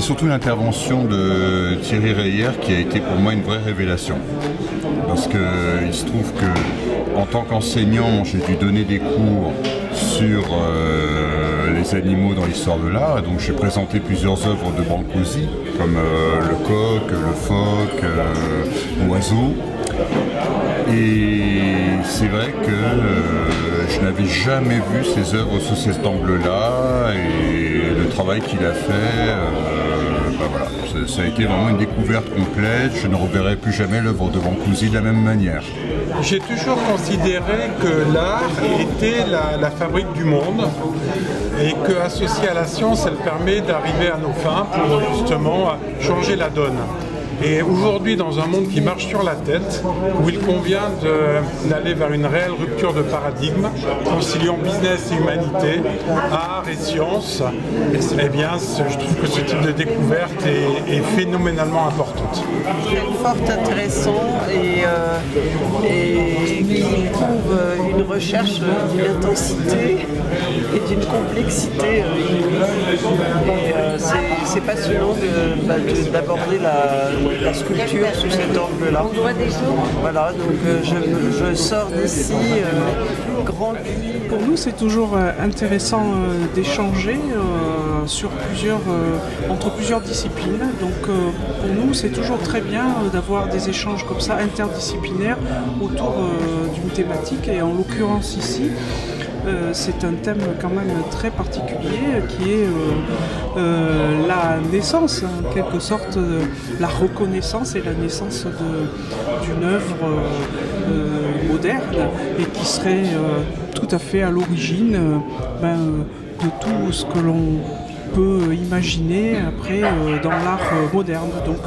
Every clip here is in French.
surtout l'intervention de Thierry Reyer qui a été pour moi une vraie révélation. Parce qu'il se trouve que en tant qu'enseignant, j'ai dû donner des cours sur les animaux dans l'histoire de l'art. Donc j'ai présenté plusieurs œuvres de Brancusi, comme le coq, le phoque, l'oiseau. Et c'est vrai que je n'avais jamais vu ces œuvres sous cet angle-là, et le travail qu'il a fait, voilà, ça a été vraiment une découverte complète. Je ne reverrai plus jamais l'œuvre de Brancusi de la même manière. J'ai toujours considéré que l'art était la fabrique du monde et qu'associé à la science, elle permet d'arriver à nos fins pour justement changer la donne. Et aujourd'hui, dans un monde qui marche sur la tête, où il convient d'aller vers une réelle rupture de paradigme, conciliant business et humanité, art et science, eh bien, je trouve que ce type de découverte est phénoménalement importante. C'est fort intéressant et qui trouve une recherche d'une intensité et d'une complexité inouïe. C'est passionnant d'aborder la sculpture sous cet angle-là. Voilà, donc je sors d'ici grandi. Pour nous, c'est toujours intéressant d'échanger entre plusieurs disciplines. Donc pour nous, c'est toujours très bien d'avoir des échanges comme ça interdisciplinaires autour d'une thématique. Et en l'occurrence ici, c'est un thème quand même très particulier qui est la naissance, en quelque sorte, la reconnaissance et la naissance d'une œuvre moderne et qui serait tout à fait à l'origine de tout ce que l'on peut imaginer après dans l'art moderne. Donc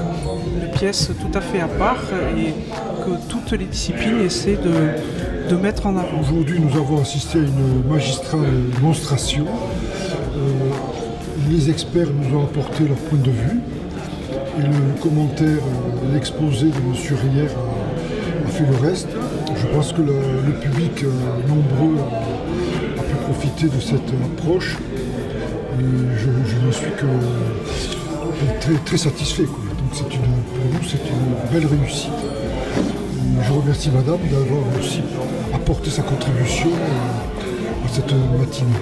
une pièce tout à fait à part et que toutes les disciplines essaient de mettre en avant. Aujourd'hui, nous avons assisté à une magistrale démonstration. Les experts nous ont apporté leur point de vue et le commentaire, l'exposé de M. Reyer a fait le reste. Je pense que le public nombreux a pu profiter de cette approche. Et je ne suis que très, très satisfait, quoi. Donc pour nous, c'est une belle réussite. Et je remercie Madame d'avoir aussi apporté sa contribution à cette matinée.